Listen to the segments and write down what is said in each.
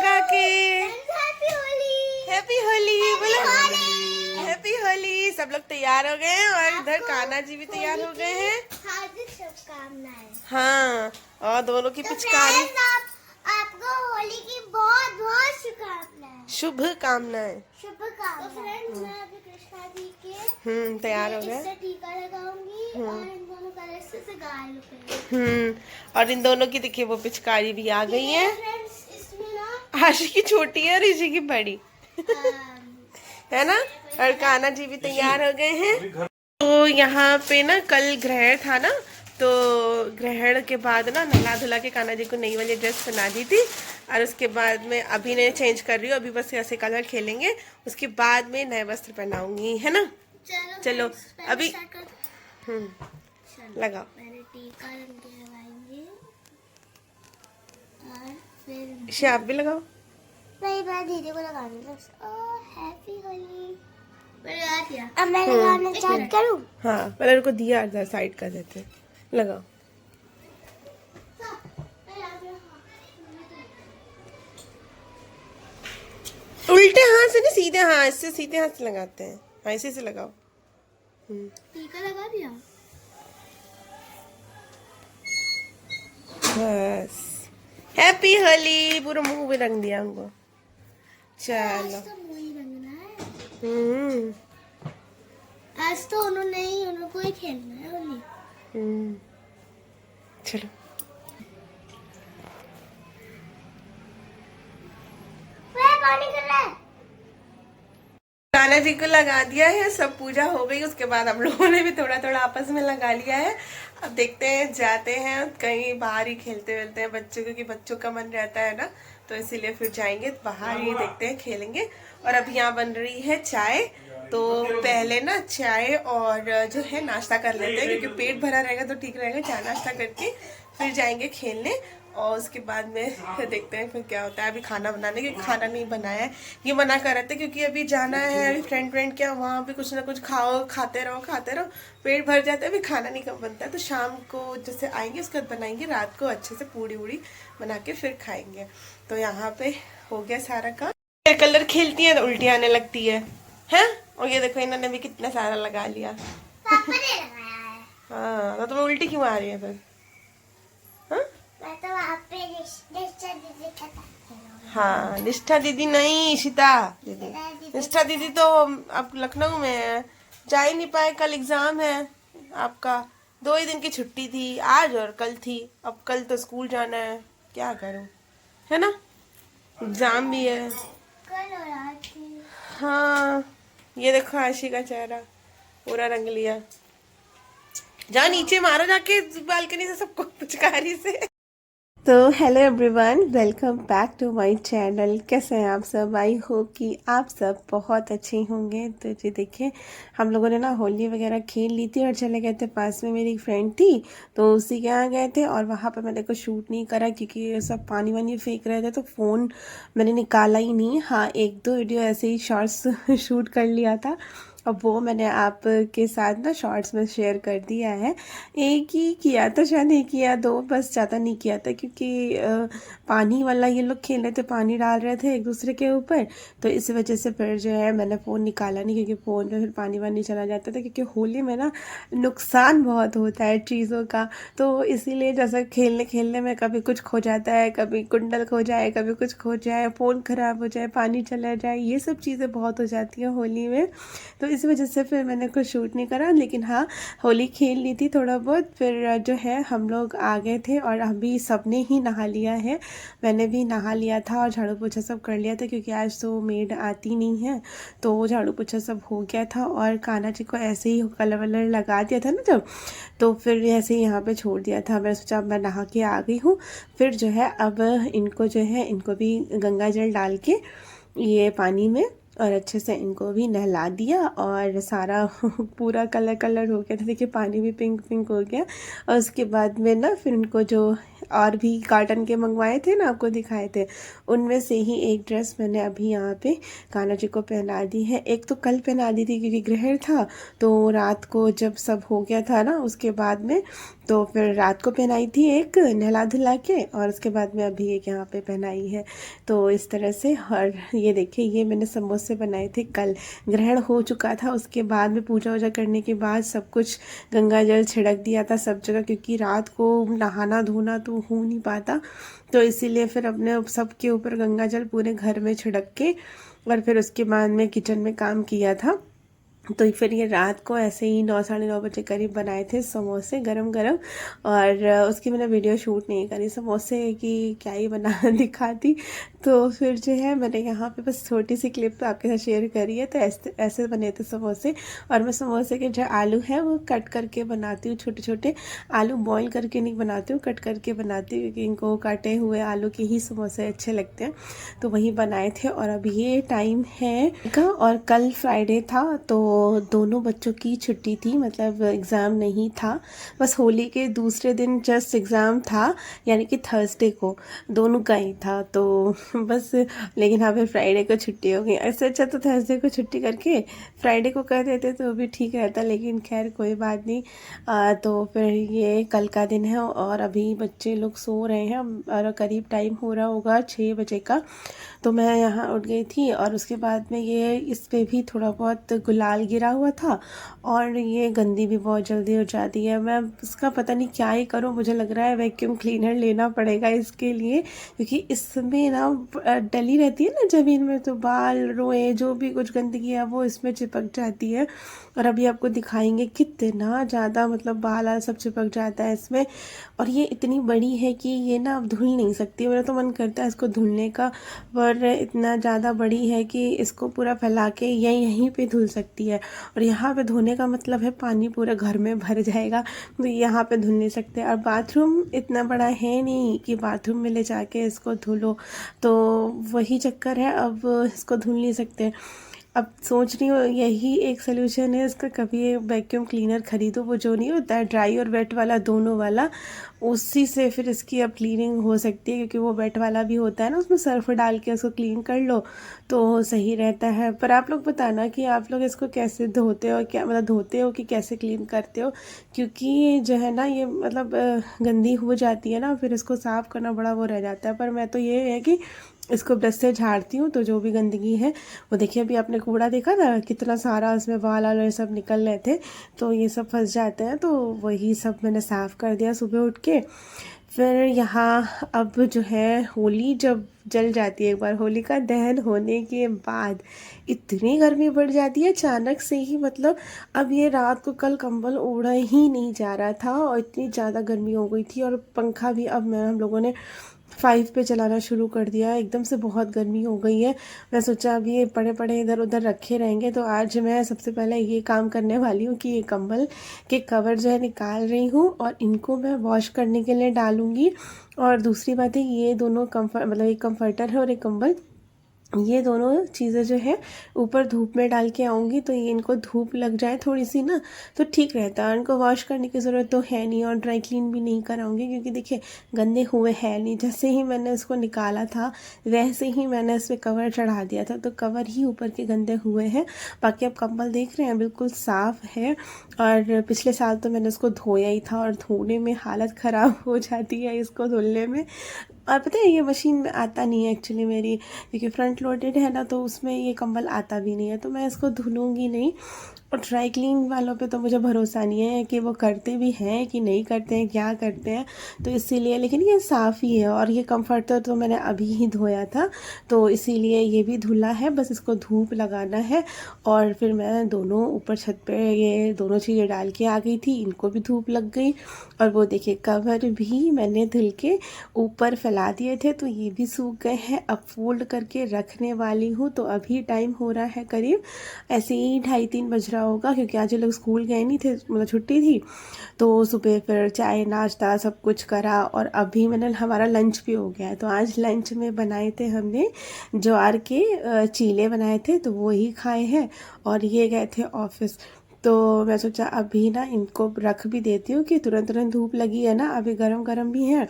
लगा के। Happy Holi. Happy Holi बोलो। हैप्पी होली। सब लोग तैयार हो गए हैं और इधर कान्हा जी भी तैयार हो गए हैं। हार्दिक शुभकामनाएं। हाँ, और दोनों की पिचकारी। आपको होली की बहुत बहुत शुभकामनाएं। शुभ कामनाएं। शुभकामनाएं। तो फ्रेंड्स मैं अभी कृष्णा जी के तैयार हो गए। इससे टीका लगाऊंगी और इन दोनों कलर से गाय और इन दोनों की देखिए वो पिचकारी भी आ गई है। फ्रेंड्स इसमें ना आशी की छोटी है और ऋषि की बड़ी है ना। और कान्हा जी भी तैयार हो गए हैं। तो यहाँ पे ना कल ग्रहण था ना, तो ग्रहण के बाद ना नहला धुला के कान्हा जी को नई वाली ड्रेस पहना दी थी। और उसके बाद में अभी ने चेंज कर रही हूँ, अभी बस ऐसे कलर खेलेंगे, उसके बाद में नए वस्त्र पहनाऊंगी, है ना। चलो अभी लगाओ। पहले टीका लगाएंगे और फिर इसे आप भी लगाओ। नहीं, मैं दीदी को लगाने बस। हैप्पी होली। अब मैं लगाना स्टार्ट करूं? हाँ, पहले उनको दिया इधर साइड कर देते हैं। लगाओ। उल्टे हाथ से नहीं, सीधे हाथ से, सीधे हाथ से लगाते हैं। हाँ, इसी से लगाओ। टीका लगा दिया। बस हैप्पी होली। पूरा मुंह भी रंग दिया उनको। चलो आज तो उन्होंने ही उनको ही खेलना है होली। चलो पानी कर रहा है। कान्हा जी को लगा दिया है, सब पूजा हो गई। उसके बाद हम लोगों ने भी थोड़ा थोड़ा आपस में लगा लिया है। अब देखते हैं, जाते हैं कहीं बाहर ही खेलते वेलते हैं बच्चों, क्योंकि बच्चों का मन रहता है ना, तो इसीलिए फिर जाएंगे बाहर ही, देखते हैं, खेलेंगे। और अभी यहाँ बन रही है चाय, तो पहले ना चाय और जो है नाश्ता कर लेते हैं, क्योंकि पेट भरा रहेगा तो ठीक रहेगा। चाय नाश्ता करके फिर जाएंगे खेलने, और उसके बाद में फिर देखते हैं फिर क्या होता है। अभी खाना बनाने, क्योंकि खाना नहीं बनाया है, ये मना कर रहे थे, क्योंकि अभी जाना है, अभी फ्रेंड क्या वहाँ पे कुछ ना कुछ खाओ, खाते रहो, पेट भर जाता है, अभी खाना नहीं कम बनता है। तो शाम को जैसे आएंगे उसके बाद बनाएंगे, रात को अच्छे से पूड़ी वूड़ी बना के फिर खाएंगे। तो यहाँ पे हो गया सारा काम। कलर खेलती है तो उल्टी आने लगती है। और ये देखो इन्होंने भी कितना सारा लगा लिया। पापा ने लगाया है। हाँ, तो तुम्हें उल्टी क्यों आ रही है फिर? मैं तो वहाँ पे निष्ठा दीदी के साथ। हाँ, निष्ठा दीदी नहीं, इशिता दीदी। निष्ठा दीदी तो अब लखनऊ में है, जा ही नहीं पाए। कल एग्जाम है आपका, 2 ही दिन की छुट्टी थी, आज और कल थी। अब कल तो स्कूल जाना है, क्या करूं, है ना, एग्जाम भी है। कल और आज थी। हाँ, ये देखो आशी का चेहरा पूरा रंग लिया। जा नीचे मारो जाके बालकनी से सबको पिचकारी से। तो hello everyone, welcome back to my channel. कैसे हैं आप सब? आई होप कि आप सब बहुत अच्छे होंगे। तो जी देखिए, हम लोगों ने ना होली वगैरह खेल ली थी और चले गए थे, पास में मेरी फ्रेंड थी तो उसी के यहाँ गए थे। और वहाँ पर मैंने कुछ शूट नहीं करा, क्योंकि सब पानी वानी फेंक रहे थे, तो फ़ोन मैंने निकाला ही नहीं। हाँ, 1-2 वीडियो ऐसे ही शॉर्ट्स शूट कर लिया था, अब वो मैंने आपके साथ ना शॉर्ट्स में शेयर कर दिया है। एक ही किया था शायद, एक या 2, बस ज़्यादा नहीं किया था, क्योंकि पानी वाला ये लोग खेल रहे थे, पानी डाल रहे थे एक दूसरे के ऊपर, तो इस वजह से फिर जो है मैंने फ़ोन निकाला नहीं, क्योंकि फ़ोन में फिर पानी वानी चला जाता था। क्योंकि होली में ना नुकसान बहुत होता है चीज़ों का, तो इसीलिए जैसे खेलने खेलने में कभी कुछ खो जाता है, कभी कुंडल खो जाए, कभी कुछ खो जाए, फ़ोन ख़राब हो जाए, पानी चला जाए, ये सब चीज़ें बहुत हो जाती हैं होली में। तो इस वजह से फिर मैंने कुछ शूट नहीं करा। लेकिन हाँ, होली खेल ली थी थोड़ा बहुत। फिर जो है हम लोग आ गए थे और अभी सबने ही नहा लिया है, मैंने भी नहा लिया था और झाड़ू पोछा सब कर लिया था, क्योंकि आज तो मेड आती नहीं है, तो झाड़ू पोछा सब हो गया था। और कान्हा जी को ऐसे ही कलर वलर लगा दिया था ना जब, तो फिर ऐसे ही यहाँ पे छोड़ दिया था। मैंने सोचा अब मैं नहा के आ गई हूँ, फिर जो है अब इनको जो है इनको भी गंगा जल डाल के ये पानी में और अच्छे से इनको भी नहला दिया, और सारा पूरा कलर कलर हो गया था। देखिए पानी भी पिंक पिंक हो गया। और उसके बाद में ना फिर इनको जो और भी कॉटन के मंगवाए थे ना, आपको दिखाए थे, उनमें से ही एक ड्रेस मैंने अभी यहाँ पे कान्हा जी को पहना दी है। एक तो कल पहना दी थी क्योंकि ग्रहण था, तो रात को जब सब हो गया था ना उसके बाद में, तो फिर रात को पहनाई थी एक नहला धुला के, और उसके बाद में अभी एक यहाँ पे पहनाई है। तो इस तरह से। और ये देखिए, ये मैंने समोसे बनाए थे कल, ग्रहण हो चुका था, उसके बाद में पूजा वूजा करने के बाद सब कुछ गंगा जल छिड़क दिया था सब जगह, क्योंकि रात को नहाना धोना तो हो नहीं पाता, तो इसीलिए फिर अपने सबके ऊपर गंगा जल पूरे घर में छिड़क के, और फिर उसके बाद में किचन में काम किया था। तो फिर ये रात को ऐसे ही 9 साढ़े 9 बजे करीब बनाए थे समोसे गरम गरम, और उसकी मैंने वीडियो शूट नहीं करी समोसे की, क्या ही बना दिखाती। तो फिर जो है मैंने यहाँ पे बस छोटी सी क्लिप आपके साथ शेयर करी है। तो ऐसे ऐसे बने थे समोसे, और मैं समोसे के जो आलू हैं वो कट करके बनाती हूँ, छोटे छोटे आलू बॉईल करके नहीं बनाती हूँ, कट करके बनाती हूँ, क्योंकि इनको काटे हुए आलू के ही समोसे अच्छे लगते हैं। तो वही बनाए थे। और अब ये टाइम है का, और कल फ्राइडे था, तो दोनों बच्चों की छुट्टी थी, मतलब एग्ज़ाम नहीं था, बस होली के दूसरे दिन जस्ट एग्ज़ाम था, यानी कि थर्सडे को दोनों का ही था। तो बस, लेकिन हाँ फिर फ्राइडे को छुट्टी हो गई। ऐसे अच्छा तो थर्सडे को छुट्टी करके फ्राइडे को कर देते तो भी ठीक रहता, लेकिन खैर कोई बात नहीं। तो फिर ये कल का दिन है, और अभी बच्चे लोग सो रहे हैं, और करीब टाइम हो रहा होगा 6 बजे का। तो मैं यहाँ उठ गई थी, और उसके बाद में ये इस पे भी थोड़ा बहुत गुलाल गिरा हुआ था, और ये गंदी भी बहुत जल्दी हो जाती है। मैं इसका पता नहीं क्या ही करूँ, मुझे लग रहा है वैक्यूम क्लीनर लेना पड़ेगा इसके लिए, क्योंकि इसमें ना डली रहती है ना ज़मीन में, तो बाल रोए जो भी कुछ गंदगी है वो इसमें चिपक जाती है। और अभी आपको दिखाएंगे कितना ज़्यादा, मतलब बाल आल सब चिपक जाता है इसमें। और ये इतनी बड़ी है कि ये ना अब धुल नहीं सकती, मेरा तो मन करता है इसको धुलने का, पर इतना ज़्यादा बड़ी है कि इसको पूरा फैला के यहीं पे धुल सकती है। और यहाँ पे धोने का मतलब है पानी पूरे घर में भर जाएगा, तो यहाँ पे धुल नहीं सकते। और बाथरूम इतना बड़ा है नहीं कि बाथरूम में ले जाके इसको धुलो, तो वही चक्कर है, अब इसको धुल नहीं सकते। अब सोच रही हूँ यही एक सोल्यूशन है इसका, कभी वैक्यूम क्लीनर खरीदो, वो जो नहीं होता है ड्राई और वेट वाला दोनों वाला, उसी से फिर इसकी अब क्लीनिंग हो सकती है, क्योंकि वो वेट वाला भी होता है ना, उसमें सर्फ डाल के उसको क्लीन कर लो तो सही रहता है। पर आप लोग बताना कि आप लोग इसको कैसे धोते हो, क्या मतलब धोते हो कि कैसे क्लीन करते हो, क्योंकि जो है ना ये मतलब गंदी हो जाती है ना, फिर इसको साफ़ करना बड़ा वो रह जाता है। पर मैं तो ये है कि इसको ब्रश से झाड़ती हूँ, तो जो भी गंदगी है वो, देखिए अभी आपने कूड़ा देखा था कितना सारा उसमें बाल वाल सब निकल रहे थे, तो ये सब फंस जाते हैं, तो वही सब मैंने साफ़ कर दिया सुबह उठ के। फिर यहाँ अब जो है होली जब जल जाती है, एक बार होलिका दहन होने के बाद इतनी गर्मी बढ़ जाती है अचानक से ही, मतलब अब ये रात को कल कंबल ओढ़ा ही नहीं जा रहा था, और इतनी ज़्यादा गर्मी हो गई थी। और पंखा भी अब हम लोगों ने 5 पे चलाना शुरू कर दिया, एकदम से बहुत गर्मी हो गई है। मैं सोचा अब ये पड़े पड़े इधर उधर रखे रहेंगे, तो आज मैं सबसे पहले ये काम करने वाली हूँ कि ये कंबल के कवर जो है निकाल रही हूँ, और इनको मैं वॉश करने के लिए डालूँगी। और दूसरी बात है, ये दोनों कम्फर्ट, मतलब एक कम्फर्टर है और एक कंबल, ये दोनों चीज़ें जो है ऊपर धूप में डाल के आऊँगी, तो ये इनको धूप लग जाए थोड़ी सी ना, तो ठीक रहता है। इनको वॉश करने की ज़रूरत तो है नहीं, और ड्राई क्लीन भी नहीं कराऊंगी, क्योंकि देखिए गंदे हुए हैं नहीं। जैसे ही मैंने इसको निकाला था वैसे ही मैंने इस पर कवर चढ़ा दिया था, तो कवर ही ऊपर के गंदे हुए हैं। बाकी अब कंबल देख रहे हैं बिल्कुल साफ़ है। और पिछले साल तो मैंने इसको धोया ही था, और धोने में हालत ख़राब हो जाती है इसको धुलने में। और पता है ये मशीन में आता नहीं है एक्चुअली मेरी, क्योंकि फ्रंट लोडेड है ना, तो उसमें ये कंबल आता भी नहीं है, तो मैं इसको धुलूँगी नहीं। और ड्राई क्लीन वालों पे तो मुझे भरोसा नहीं है कि वो करते भी हैं कि नहीं करते हैं, क्या करते हैं, तो इसीलिए। लेकिन ये साफ़ ही है, और ये कम्फर्टर तो मैंने अभी ही धोया था, तो इसीलिए ये भी धुला है, बस इसको धूप लगाना है। और फिर मैं दोनों ऊपर छत पे ये दोनों चीज़ें डाल के आ गई थी, इनको भी धूप लग गई। और वो देखिए कवर भी मैंने धुल के ऊपर फैला दिए थे, तो ये भी सूख गए हैं। अब फोल्ड करके रखने वाली हूँ। तो अभी टाइम हो रहा है करीब ऐसे ही 2:30-3 बज रहा होगा, क्योंकि आज ये लोग स्कूल गए नहीं थे, मतलब छुट्टी थी, तो सुबह फिर चाय नाश्ता सब कुछ करा, और अभी मैंने हमारा लंच भी हो गया है। तो आज लंच में बनाए थे हमने ज्वार के चीले बनाए थे, तो वो ही खाए हैं, और ये गए थे ऑफिस। तो मैं सोचा अभी ना इनको रख भी देती हूँ कि तुरंत तुरंत धूप लगी है ना, अभी गरम गरम भी है,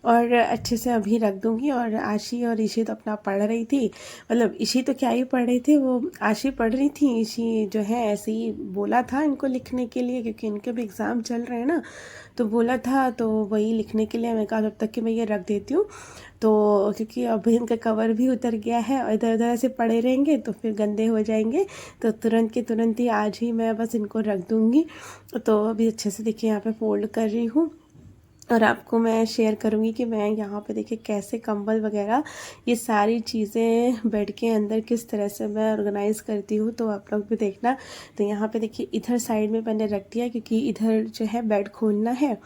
और अच्छे से अभी रख दूँगी। और आशी और ईशी तो अपना पढ़ रही थी, मतलब ईशी तो क्या ही पढ़ रही थी, वो आशी पढ़ रही थी। ईशी जो है ऐसे ही बोला था इनको लिखने के लिए, क्योंकि इनके भी एग्ज़ाम चल रहे हैं ना, तो बोला था तो वही लिखने के लिए मैं कहा जब तक कि मैं ये रख देती हूँ। तो क्योंकि अभी इनका कवर भी उतर गया है और इधर उधर ऐसे पड़े रहेंगे तो फिर गंदे हो जाएंगे, तो तुरंत के तुरंत ही आज ही मैं बस इनको रख दूँगी। तो अभी अच्छे से देखिए यहाँ पे फोल्ड कर रही हूँ और आपको मैं शेयर करूँगी कि मैं यहाँ पे देखिए कैसे कंबल वगैरह ये सारी चीज़ें बेड के अंदर किस तरह से मैं ऑर्गेनाइज़ करती हूँ, तो आप लोग भी देखना। तो यहाँ पे देखिए इधर साइड में मैंने रख दिया, क्योंकि इधर जो है बेड खोलना है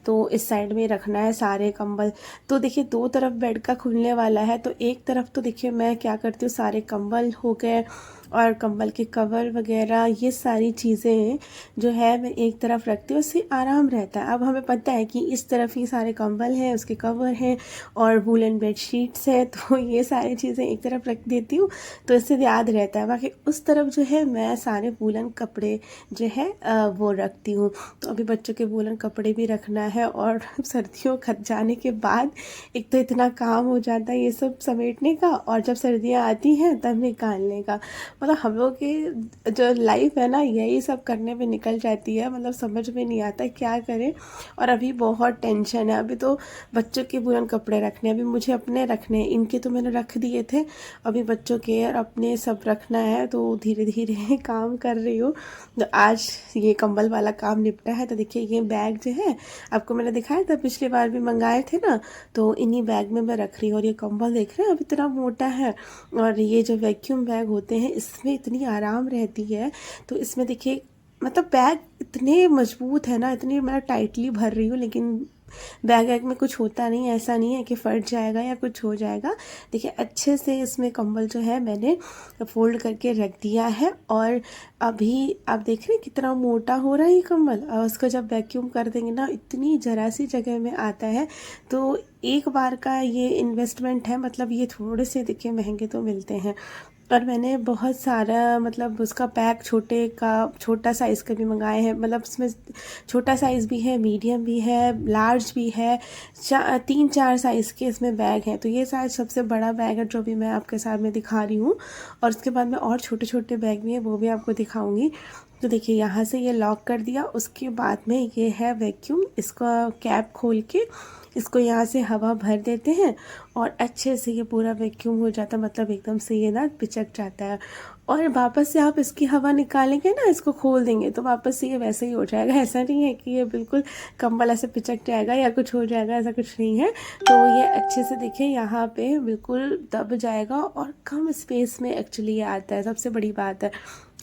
तो इस साइड में रखना है सारे कंबल। तो देखिए दो तरफ बेड का खुलने वाला है, तो एक तरफ तो देखिए मैं क्या करती हूँ, सारे कंबल हो गए और कंबल के कवर वगैरह ये सारी चीज़ें जो है मैं एक तरफ रखती हूँ, उससे आराम रहता है। अब हमें पता है कि इस तरफ ही सारे कंबल हैं, उसके कवर हैं और वूलन बेड शीट्स है, तो ये सारी चीज़ें एक तरफ रख देती हूँ तो इससे याद रहता है। बाकी उस तरफ जो है मैं सारे वूलन कपड़े जो है वो रखती हूँ। तो अभी बच्चों के वूलन कपड़े भी रखना है, और सर्दियों खत जाने के बाद एक तो इतना काम हो जाता है ये सब समेटने का, और जब सर्दियाँ आती हैं तब निकालने का। मतलब हम लोग की जो लाइफ है ना यही सब करने में निकल जाती है, मतलब समझ में नहीं आता क्या करें। और अभी बहुत टेंशन है, अभी तो बच्चों के वूलन कपड़े रखने, अभी मुझे अपने रखने हैं, इनके तो मैंने रख दिए थे, अभी बच्चों के और अपने सब रखना है, तो धीरे धीरे काम कर रही हूँ। तो आज ये कंबल वाला काम निपटा है। तो देखिए ये बैग जो है आपको मैंने दिखाया था पिछली बार भी मंगाए थे ना, तो इन्हीं बैग में मैं रख रही हूँ। और ये कंबल देख रहे हैं अब इतना मोटा है, और ये जो वैक्यूम बैग होते हैं इसमें इतनी आराम रहती है। तो इसमें देखिए मतलब बैग इतने मजबूत है ना, इतनी मैं टाइटली भर रही हूँ, लेकिन बैग वैग में कुछ होता नहीं, ऐसा नहीं है कि फट जाएगा या कुछ हो जाएगा। देखिए अच्छे से इसमें कंबल जो है मैंने फोल्ड करके रख दिया है। और अभी आप देख रहे हैं कितना मोटा हो रहा है ये कंबल, और उसको जब वैक्यूम कर देंगे ना इतनी ज़रा सी जगह में आता है। तो एक बार का ये इन्वेस्टमेंट है, मतलब ये थोड़े से देखिए महंगे तो मिलते हैं। और मैंने बहुत सारा मतलब उसका पैक छोटा साइज़ का भी मंगाए हैं, मतलब उसमें छोटा साइज़ भी है, मीडियम भी है, लार्ज भी है, 3-4 साइज़ के इसमें बैग हैं। तो ये शायद सबसे बड़ा बैग है जो भी मैं आपके साथ में दिखा रही हूँ, और उसके बाद में और छोटे छोटे बैग भी हैं वो भी आपको दिखाऊंगी। तो देखिए यहाँ से ये लॉक कर दिया, उसके बाद में ये है वैक्यूम, इसका कैप खोल के इसको यहाँ से हवा भर देते हैं और अच्छे से ये पूरा वैक्यूम हो जाता है, मतलब एकदम से ये ना पिचक जाता है। और वापस से आप इसकी हवा निकालेंगे ना, इसको खोल देंगे तो वापस से ये वैसे ही हो जाएगा। ऐसा नहीं है कि ये बिल्कुल कंबल ऐसे पिचक जाएगा या कुछ हो जाएगा, ऐसा कुछ नहीं है। तो ये अच्छे से देखिए यहाँ पे बिल्कुल दब जाएगा और कम स्पेस में एक्चुअली ये आता है, सबसे बड़ी बात है।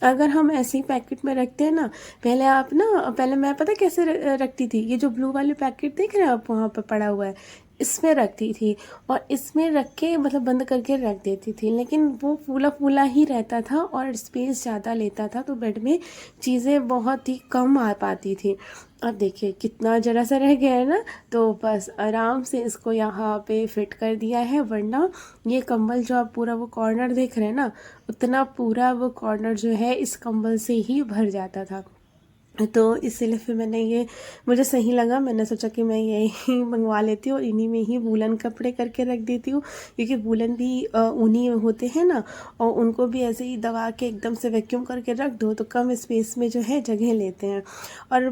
अगर हम ऐसे ही पैकेट में रखते हैं ना, पहले मैं पता कैसे रखती थी, ये जो ब्लू वाले पैकेट देख रहे हैं आप वहाँ पर पड़ा हुआ है, इसमें रखती थी और इसमें रख के मतलब बंद करके रख देती थी, लेकिन वो फूला फूला ही रहता था और स्पेस ज़्यादा लेता था, तो बेड में चीज़ें बहुत ही कम आ पाती थी। अब देखिए कितना जरा सा रह गया है ना, तो बस आराम से इसको यहाँ पे फिट कर दिया है, वरना ये कंबल जो आप पूरा वो कॉर्नर देख रहे हैं ना, उतना पूरा वो कॉर्नर जो है इस कंबल से ही भर जाता था। तो इसीलिए फिर मैंने ये मुझे सही लगा, मैंने सोचा कि मैं यही मंगवा लेती हूँ और इन्हीं में ही वूलन कपड़े करके रख देती हूँ, क्योंकि वूलन भी ऊनी होते हैं ना, और उनको भी ऐसे ही दबा के एकदम से वैक्यूम करके रख दो तो कम स्पेस में जो है जगह लेते हैं। और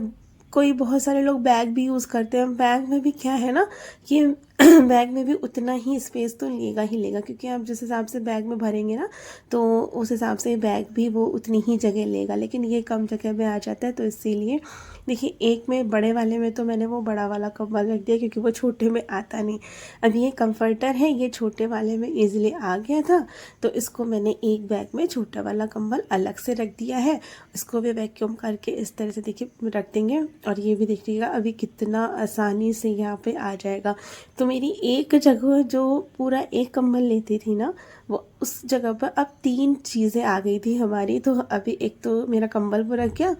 कोई बहुत सारे लोग बैग भी यूज़ करते हैं, बैग में भी क्या है ना कि बैग में भी उतना ही स्पेस तो लेगा ही लेगा, क्योंकि आप जिस हिसाब से बैग में भरेंगे ना तो उस हिसाब से बैग भी वो उतनी ही जगह लेगा, लेकिन ये कम जगह में आ जाता है। तो इसीलिए देखिए एक में बड़े वाले में तो मैंने वो बड़ा वाला कंबल रख दिया, क्योंकि वो छोटे में आता नहीं। अब ये कंफर्टर है, ये छोटे वाले में ईजिली आ गया था, तो इसको मैंने एक बैग में छोटा वाला कंबल अलग से रख दिया है। इसको भी वैक्यूम करके इस तरह से देखिए रख देंगे, और ये भी देखिएगा अभी कितना आसानी से यहाँ पे आ जाएगा। तो मेरी एक जगह जो पूरा एक कंबल लेती थी ना, वो उस जगह पर अब 3 चीज़ें आ गई थी हमारी। तो अभी एक तो मेरा कंबल वो रख गया,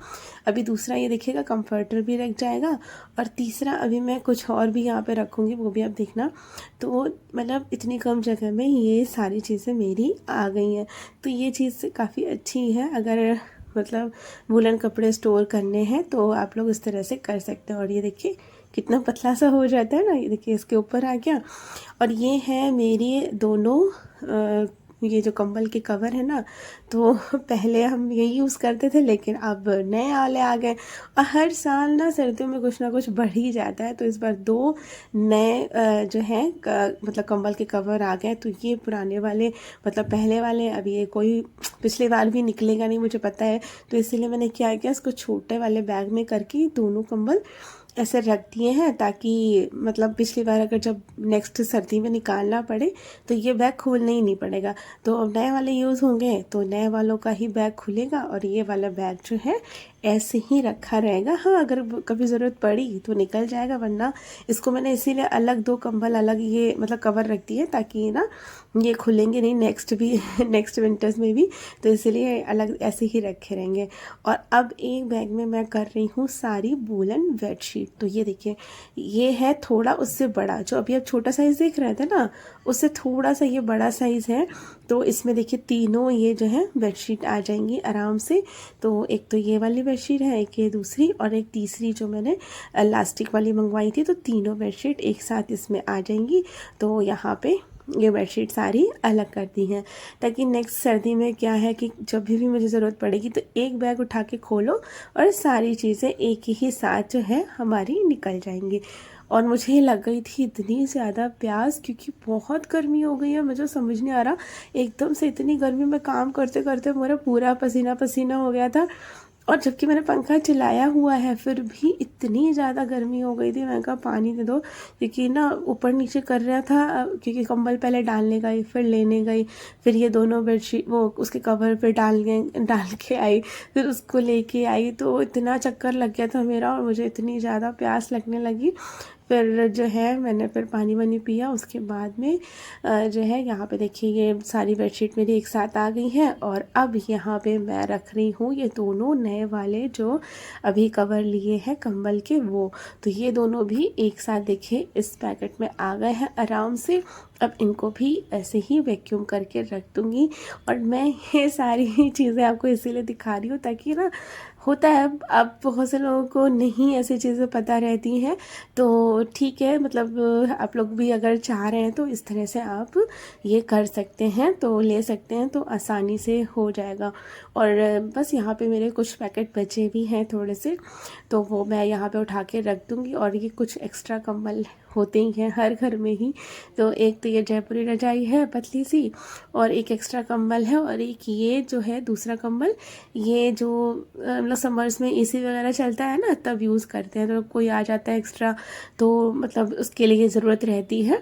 अभी दूसरा ये देखिएगा कंफर्टर भी रख जाएगा, और तीसरा अभी मैं कुछ और भी यहाँ पे रखूँगी, वो भी आप देखना। तो मतलब इतनी कम जगह में ये सारी चीज़ें मेरी आ गई हैं। तो ये चीज़ काफ़ी अच्छी है, अगर मतलब वूलन कपड़े स्टोर करने हैं तो आप लोग इस तरह से कर सकते हैं। और ये देखिए कितना पतला सा हो जाता है ना। ये देखिए इसके ऊपर आ गया। और ये है मेरे दोनों ये जो कंबल के कवर है ना, तो पहले हम यही यूज़ करते थे, लेकिन अब नए वाले आ गए। और हर साल ना सर्दियों में कुछ ना कुछ बढ़ ही जाता है, तो इस बार 2 नए जो हैं मतलब कंबल के कवर आ गए। तो ये पुराने वाले मतलब पहले वाले, अब ये कोई पिछले बार भी निकलेगा नहीं मुझे पता है, तो इसीलिए मैंने क्या किया, इसको छोटे वाले बैग में करके दोनों कंबल ऐसे रख दिए हैं, ताकि मतलब पिछली बार अगर जब नेक्स्ट सर्दी में निकालना पड़े तो ये बैग खोलना ही नहीं पड़ेगा। तो अब नए वाले यूज़ होंगे तो नए वालों का ही बैग खुलेगा, और ये वाला बैग जो है ऐसे ही रखा रहेगा। हाँ, अगर कभी ज़रूरत पड़ी तो निकल जाएगा, वरना इसको मैंने इसीलिए अलग 2 कंबल अलग ये मतलब कवर रख दिए, ताकि ना ये खुलेंगे नहीं नेक्स्ट विंटर्स में भी, तो इसीलिए अलग ऐसे ही रखे रहेंगे। और अब एक बैग में मैं कर रही हूँ सारी वूलन बेडशीट। तो ये देखिए, ये है थोड़ा उससे बड़ा, जो अभी आप छोटा साइज़ देख रहे थे ना, उससे थोड़ा सा ये बड़ा साइज़ है। तो इसमें देखिए तीनों ये जो है बेडशीट आ जाएंगी आराम से। तो एक तो ये वाली बेडशीट है, एक ये दूसरी, और एक तीसरी जो मैंने इलास्टिक वाली मंगवाई थी, तो तीनों बेडशीट एक साथ इसमें आ जाएंगी। तो यहाँ पे ये बेडशीट सारी अलग कर दी हैं, ताकि नेक्स्ट सर्दी में क्या है कि जब भी मुझे ज़रूरत पड़ेगी तो एक बैग उठा के खोलो और सारी चीज़ें एक ही साथ जो है हमारी निकल जाएंगी। और मुझे लग गई थी इतनी ज़्यादा प्यास, क्योंकि बहुत गर्मी हो गई है। मुझे समझ नहीं आ रहा, एकदम से इतनी गर्मी में काम करते करते मेरा पूरा पसीना पसीना हो गया था। और जबकि मैंने पंखा चलाया हुआ है, फिर भी इतनी ज़्यादा गर्मी हो गई थी। मैंने कहा पानी दे दो, क्योंकि ना ऊपर नीचे कर रहा था, क्योंकि कंबल पहले डालने गई, फिर लेने गई, फिर ये दोनों बेडशीट वो उसके कवर पे डाल के आई, फिर उसको लेके आई, तो इतना चक्कर लग गया था मेरा, और मुझे इतनी ज़्यादा प्यास लगने लगी। फिर जो है मैंने फिर पानी वानी पिया। उसके बाद में जो है यहाँ पे देखिए ये सारी बेडशीट मेरी एक साथ आ गई हैं। और अब यहाँ पे मैं रख रही हूँ ये दोनों नए वाले जो अभी कवर लिए हैं कंबल के, वो तो ये दोनों भी एक साथ देखिए इस पैकेट में आ गए हैं आराम से। अब इनको भी ऐसे ही वैक्यूम करके रख दूँगी। और मैं ये सारी चीज़ें आपको इसीलिए दिखा रही हूँ, ताकि ना होता है अब बहुत से लोगों को नहीं ऐसी चीज़ें पता रहती हैं, तो ठीक है, मतलब आप लोग भी अगर चाह रहे हैं तो इस तरह से आप ये कर सकते हैं, तो ले सकते हैं, तो आसानी से हो जाएगा। और बस यहाँ पे मेरे कुछ पैकेट बचे भी हैं थोड़े से, तो वो मैं यहाँ पे उठा के रख दूँगी। और ये कुछ एक्स्ट्रा कंबल होते ही हैं हर घर में ही, तो एक तो ये जयपुरी रजाई है पतली सी, और एक एक्स्ट्रा कंबल है, और एक ये जो है दूसरा कंबल, ये जो मतलब समर्स में एसी वगैरह चलता है ना, तब यूज़ करते हैं, तो कोई आ जाता है एक्स्ट्रा तो मतलब उसके लिए ज़रूरत रहती है,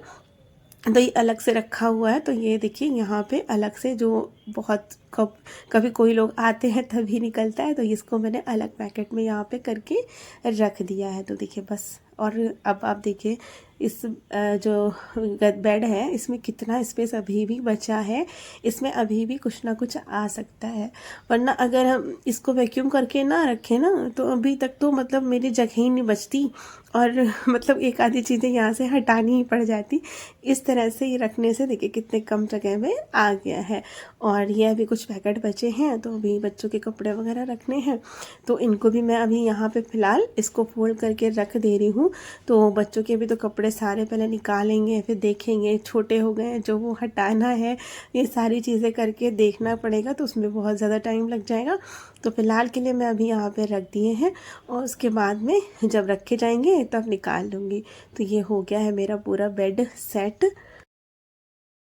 तो ये अलग से रखा हुआ है। तो ये देखिए यहाँ पे अलग से, जो बहुत कभी कोई लोग आते हैं तभी निकलता है, तो इसको मैंने अलग पैकेट में यहाँ पे करके रख दिया है। तो देखिए बस। और अब आप देखिए इस जो बेड है इसमें कितना स्पेस अभी भी बचा है, इसमें अभी भी कुछ ना कुछ आ सकता है। वरना अगर हम इसको वैक्यूम करके ना रखें ना, तो अभी तक तो मतलब मेरी जगह ही नहीं बचती, और मतलब एक आधी चीज़ें यहाँ से हटानी ही पड़ जाती। इस तरह से ये रखने से देखिए कितने कम जगह में आ गया है। और ये अभी कुछ पैकेट बचे हैं, तो अभी बच्चों के कपड़े वगैरह रखने हैं, तो इनको भी मैं अभी यहाँ पे फ़िलहाल इसको फोल्ड करके रख दे रही हूँ। तो बच्चों के भी तो कपड़े सारे पहले निकालेंगे, फिर देखेंगे छोटे हो गए हैं जो वो हटाना है, ये सारी चीज़ें करके देखना पड़ेगा, तो उसमें बहुत ज़्यादा टाइम लग जाएगा। तो फ़िलहाल के लिए मैं अभी यहाँ पे रख दिए हैं, और उसके बाद में जब रखे जाएंगे तब निकाल लूँगी। तो ये हो गया है मेरा पूरा बेड सेट।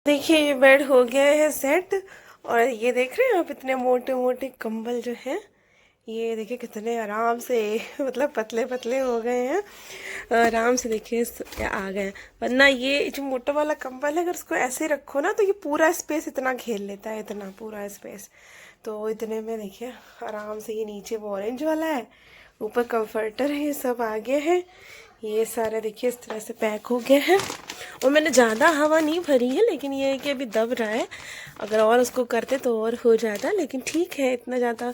देखिए ये बेड हो गया है सेट, और ये देख रहे हैं आप इतने मोटे मोटे कंबल जो हैं, ये देखिए कितने आराम से मतलब पतले पतले हो गए हैं, आराम से देखिए आ गए। वरना ये जो मोटा वाला कंबल है, अगर उसको ऐसे रखो ना तो ये पूरा स्पेस इतना घेर लेता है, इतना पूरा स्पेस। तो इतने में देखिए आराम से ये नीचे वो ऑरेंज वाला है, ऊपर कंफर्टर है, ये सब आ गया है। ये सारा देखिए इस तरह से पैक हो गया है। और मैंने ज़्यादा हवा नहीं भरी है, लेकिन ये है कि अभी दब रहा है, अगर और उसको करते तो और हो जाता, लेकिन ठीक है, इतना ज़्यादा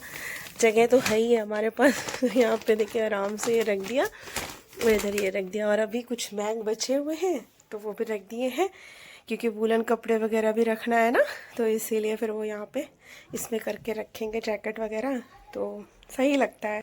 जगह तो है ही है हमारे पास। यहाँ पे देखिए आराम से ये रख दिया, और इधर ये रख दिया। और अभी कुछ बैग बचे हुए हैं तो वो भी रख दिए हैं, क्योंकि वूलन कपड़े वगैरह भी रखना है ना, तो इसीलिए फिर वो यहाँ पे इसमें करके रखेंगे जैकेट वगैरह, तो सही लगता है।